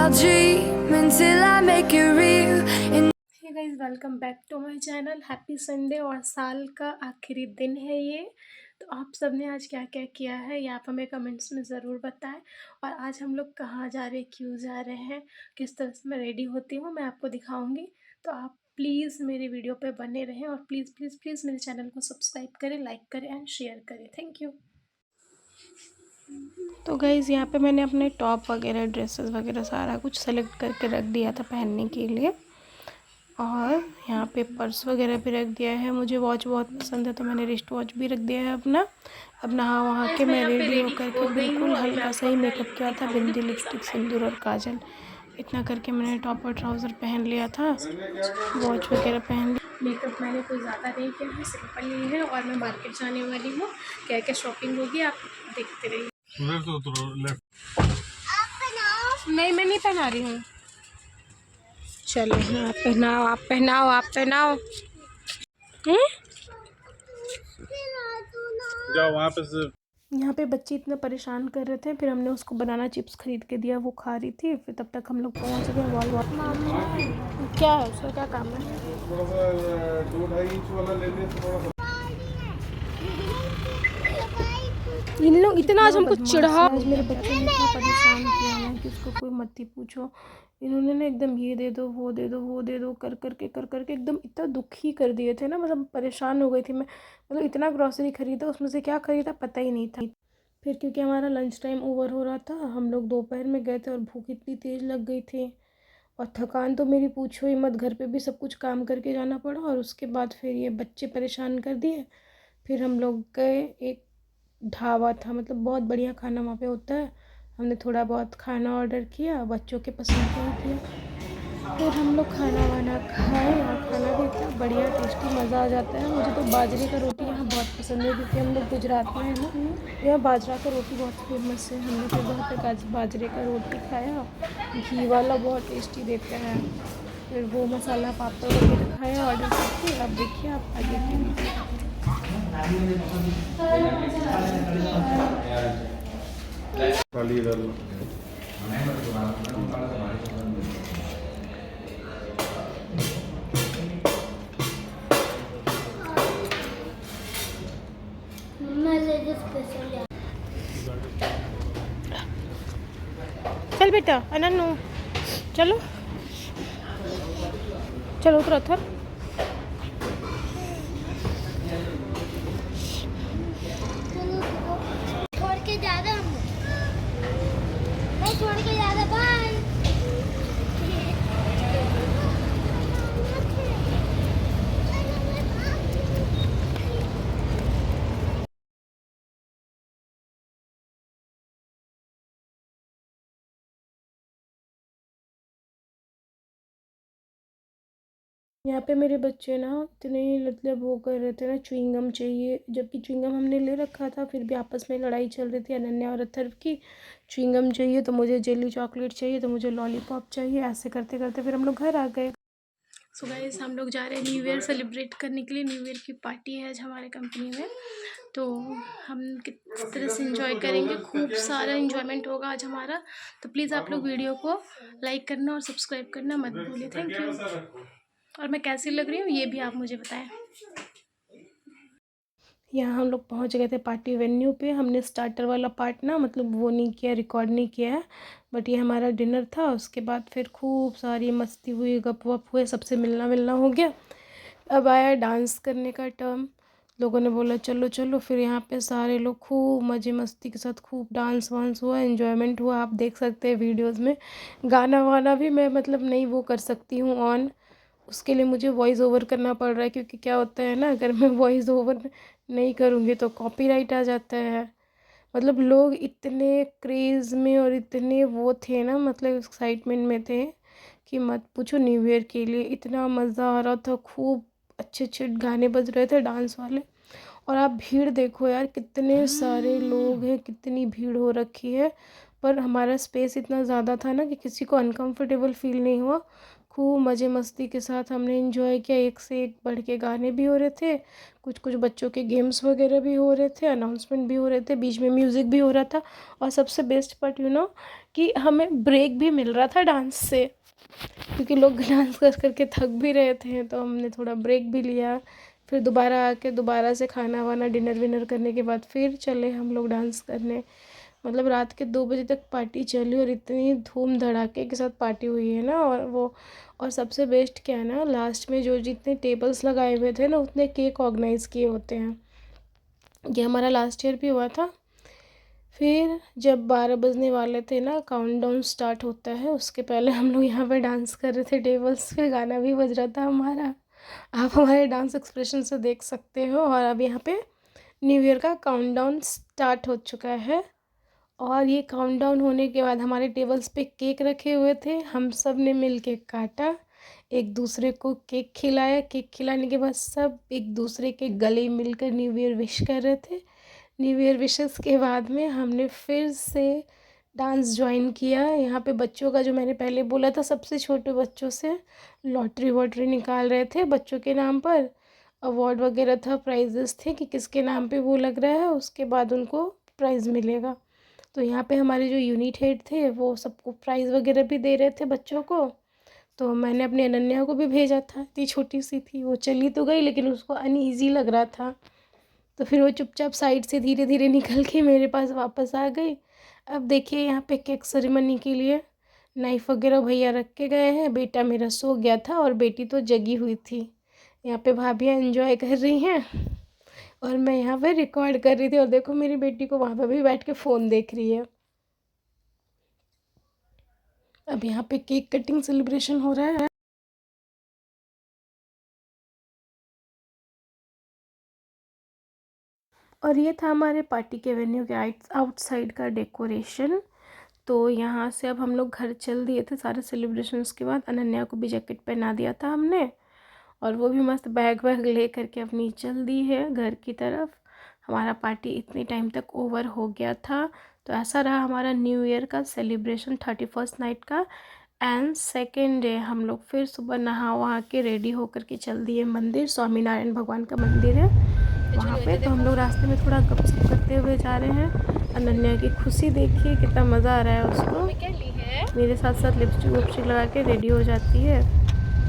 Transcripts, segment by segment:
I'll dream until I make it real. Hey guys, welcome back to my channel. Happy Sunday और साल का आखिरी दिन है ये। तो आप सब ने आज क्या क्या किया है ये आप हमें कमेंट्स में ज़रूर बताएं। और आज हम लोग कहाँ जा रहे हैं, क्यों जा रहे हैं, किस तरह से मैं रेडी होती हूँ, मैं आपको दिखाऊंगी। तो आप प्लीज़ मेरी वीडियो पे बने रहें और प्लीज़ प्लीज़ प्लीज़ मेरे चैनल को सब्सक्राइब करें, लाइक करें एंड शेयर करें। Thank you. तो गाइज़, यहाँ पे मैंने अपने टॉप वगैरह, ड्रेसेस वगैरह सारा कुछ सेलेक्ट करके रख दिया था पहनने के लिए। और यहाँ पे पर्स वगैरह भी रख दिया है। मुझे वॉच बहुत पसंद है तो मैंने रिस्ट वॉच भी रख दिया है अपना। अब नहा वहाँ के मैं रेडी होकर के बिल्कुल हल्का सा ही मेकअप किया था, बिंदी, लिपस्टिक, सिंदूर और काजल, इतना करके मैंने टॉप और ट्राउज़र पहन लिया था, वॉच वगैरह पहन लिया। मेकअप मैंने कोई ज़्यादा नहीं किया है, सिंपल ही है। और मैं मार्केट जाने वाली हूँ, क्या क्या शॉपिंग होगी आप देखते रहिए। नहीं, मैं नहीं पहना रही हूँ। चलो हाँ, आप पहनाओ, आप पहनाओ, आप पहनाओ। जाओ वहाँ पे से। यहाँ पे बच्चे इतना परेशान कर रहे थे, फिर हमने उसको बनाना चिप्स खरीद के दिया, वो खा रही थी। फिर तब तक हम लोग पहुँच गए वॉल वॉल। क्या है उसका, क्या काम है? थोड़ा सा 2-2.5 इंच वाला ले ले, थोड़ा सा। इन लोग इतना आज हमको चिढ़ा, आज मेरे बच्चे ने इतना परेशान किया ना कि उसको कोई मत ही पूछो। इन्होंने ना एकदम ये दे दो, वो दे दो, वो दे दो कर करके एकदम इतना दुखी कर दिए थे ना, मतलब परेशान हो गई थी मैं। मतलब इतना ग्रॉसरी खरीदा, उसमें से क्या खरीदा पता ही नहीं था। फिर क्योंकि हमारा लंच टाइम ओवर हो रहा था, हम लोग दोपहर में गए थे और भूख इतनी तेज़ लग गई थी और थकान तो मेरी पूछो ही मत। घर पे भी सब कुछ काम करके जाना पड़ा और उसके बाद फिर ये बच्चे परेशान कर दिए। फिर हम लोग गए, एक ढाबा था, मतलब बहुत बढ़िया खाना वहाँ पे होता है। हमने थोड़ा बहुत खाना ऑर्डर किया, बच्चों के पसंद का ही किया। फिर हम लोग खाना वाना खाए और खाना भी इतना बढ़िया टेस्टी, मज़ा आ जाता है। मुझे तो बाजरे का रोटी यहाँ बहुत पसंद है क्योंकि हम लोग गुजरात में हैं ना, यहाँ बाजरा का रोटी बहुत फेमस है। हम लोग फिर वहाँ पे बाजरे का रोटी खाया, घी वाला बहुत टेस्टी देते हैं। फिर वो मसाला पापड़ वगैरह खाया ऑर्डर करके। अब देखिए आप आगे की वीडियो। खाली डाल लो। चल बेटा अनन्नू, चलो चलो उतरो उतर। छोड़ के जा रहा हूँ मैं, छोड़ के जा रहा। बाय। यहाँ पे मेरे बच्चे ना इतने मतलब वो कर रहे थे ना, च्युइंगम चाहिए, जबकि च्युइंगम हमने ले रखा था। फिर भी आपस में लड़ाई चल रही थी अनन्या और अथर्व की। च्युइंगम चाहिए तो मुझे जेली चॉकलेट चाहिए, तो मुझे लॉलीपॉप चाहिए। ऐसे करते करते फिर हम लोग घर आ गए। सो गाइस, हम लोग जा रहे हैं न्यू ईयर सेलिब्रेट करने के लिए। न्यू ईयर की पार्टी है आज हमारे कंपनी में, तो हम किस तरह से इंजॉय करेंगे, खूब सारा इंजॉयमेंट होगा आज हमारा। तो प्लीज़ आप लोग वीडियो को लाइक करना और सब्सक्राइब करना मत भूलिए। Thank you. और मैं कैसी लग रही हूँ ये भी आप मुझे बताएं। यहाँ हम लोग पहुँच गए थे पार्टी वेन्यू पे। हमने स्टार्टर वाला पार्ट ना मतलब वो नहीं किया, रिकॉर्ड नहीं किया है, बट ये हमारा डिनर था। उसके बाद फिर खूब सारी मस्ती हुई, गप वप हुए, सबसे मिलना मिलना हो गया। अब आया डांस करने का टर्म। लोगों ने बोला चलो चलो, फिर यहाँ पे सारे लोग खूब मज़े मस्ती के साथ खूब डांस वांस हुआ, एन्जॉयमेंट हुआ। आप देख सकते हैं वीडियोज़ में। गाना वाना भी मैं मतलब नहीं वो कर सकती हूँ ऑन, उसके लिए मुझे वॉइस ओवर करना पड़ रहा है, क्योंकि क्या होता है ना, अगर मैं वॉइस ओवर नहीं करूँगी तो कॉपीराइट आ जाता है। मतलब लोग इतने क्रेज़ में और इतने वो थे ना, मतलब एक्साइटमेंट में थे कि मत पूछो। न्यू ईयर के लिए इतना मज़ा आ रहा था, खूब अच्छे अच्छे गाने बज रहे थे डांस वाले। और आप भीड़ देखो यार, कितने सारे लोग हैं, कितनी भीड़ हो रखी है। पर हमारा स्पेस इतना ज़्यादा था ना कि किसी को अनकंफर्टेबल फील नहीं हुआ। खूब मज़े मस्ती के साथ हमने एंजॉय किया। एक से एक बढ़ के गाने भी हो रहे थे, कुछ कुछ बच्चों के गेम्स वगैरह भी हो रहे थे, अनाउंसमेंट भी हो रहे थे, बीच में म्यूज़िक भी हो रहा था। और सबसे बेस्ट पार्ट कि हमें ब्रेक भी मिल रहा था डांस से, क्योंकि लोग डांस कर करके थक भी रहे थे, तो हमने थोड़ा ब्रेक भी लिया। फिर दोबारा आके दोबारा से खाना वाना डिनर विनर करने के बाद फिर चले हम लोग डांस करने। मतलब रात के 2 बजे तक पार्टी चली और इतनी धूम धड़ाके के साथ पार्टी हुई है ना। और सबसे बेस्ट क्या है ना, लास्ट में जो जितने टेबल्स लगाए हुए थे ना, उतने केक ऑर्गेनाइज़ किए होते हैं। ये हमारा लास्ट ईयर भी हुआ था। फिर जब 12 बजने वाले थे ना, काउंटडाउन स्टार्ट होता है, उसके पहले हम लोग यहाँ पे डांस कर रहे थे टेबल्स पे, गाना भी बज रहा था हमारा। आप हमारे डांस एक्सप्रेशन से देख सकते हो। और अब यहाँ पे न्यू ईयर का काउंटडाउन स्टार्ट हो चुका है। और ये काउंटडाउन होने के बाद हमारे टेबल्स पे केक रखे हुए थे, हम सब ने मिल के काटा, एक दूसरे को केक खिलाया। केक खिलाने के बाद सब एक दूसरे के गले मिलकर न्यू ईयर विश कर रहे थे। न्यू ईयर विशेस के बाद में हमने फिर से डांस ज्वाइन किया। यहाँ पे बच्चों का, जो मैंने पहले बोला था, सबसे छोटे बच्चों से लॉटरी वॉटरी निकाल रहे थे बच्चों के नाम पर। अवार्ड वगैरह था, प्राइजेस थे कि किसके नाम पे वो लग रहा है, उसके बाद उनको प्राइज़ मिलेगा। तो यहाँ पे हमारे जो यूनिट हेड थे वो सबको प्राइज़ वगैरह भी दे रहे थे बच्चों को। तो मैंने अपनी अनन्या को भी भेजा था, इतनी छोटी सी थी, वो चली तो गई लेकिन उसको अनईजी लग रहा था। तो फिर वो चुपचाप साइड से धीरे धीरे निकल के मेरे पास वापस आ गई। अब देखिए यहाँ पे केक सेरेमनी के लिए नाइफ़ वगैरह भैया रख के गए हैं। बेटा मेरा सो गया था और बेटी तो जगी हुई थी। यहाँ पे भाभियाँ एंजॉय कर रही हैं और मैं यहाँ पे रिकॉर्ड कर रही थी। और देखो मेरी बेटी को वहाँ पे भी बैठ के फ़ोन देख रही है। अब यहाँ पे केक कटिंग सेलिब्रेशन हो रहा है। और ये था हमारे पार्टी के वेन्यू के आउटसाइड का डेकोरेशन। तो यहाँ से अब हम लोग घर चल दिए थे सारे सेलिब्रेशंस के बाद। अनन्या को भी जैकेट पहना दिया था हमने, और वो भी मस्त बैग वैग ले करके अपनी चल दी है घर की तरफ। हमारा पार्टी इतने टाइम तक ओवर हो गया था। तो ऐसा रहा हमारा न्यू ईयर का सेलिब्रेशन 31st नाइट का। एंड सेकेंड डे हम लोग फिर सुबह नहा वहा के रेडी होकर के चल दिए मंदिर। स्वामीनारायण भगवान का मंदिर है वहाँ पे। तो हम लोग रास्ते में थोड़ा गपशप करते हुए जा रहे हैं। अनन्या की खुशी देखिए, कितना मज़ा आ रहा है उसको। मेरे साथ साथ लिपस्टिक विपस्टिक लगा के रेडी हो जाती है।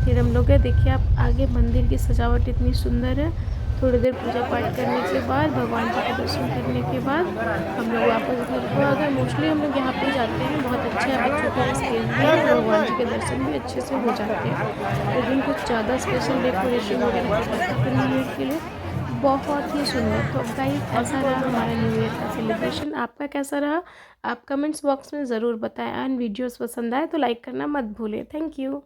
फिर हम लोग गए, देखिए आप आगे मंदिर की सजावट इतनी सुंदर है। थोड़ी देर पूजा पाठ करने के बाद, भगवान जी के दर्शन करने के बाद हम लोग वापस घर को आ गए। मोस्टली हम लोग यहाँ पे जाते हैं, बहुत अच्छा है, बच्चों का स्पेस भी है, भगवान जी के दर्शन भी अच्छे से हो जाते हैं। लेकिन कुछ ज़्यादा स्पेशल डेकोरेशन वगैरह न्यू ईयर के लिए बहुत ही सुंदर। तो गाइस ऐसा रहा हमारा न्यू ईयर का सेलिब्रेशन। आपका कैसा रहा आप कमेंट्स बॉक्स में ज़रूर बताएं। एंड वीडियोस पसंद आए तो लाइक करना मत भूलें। Thank you.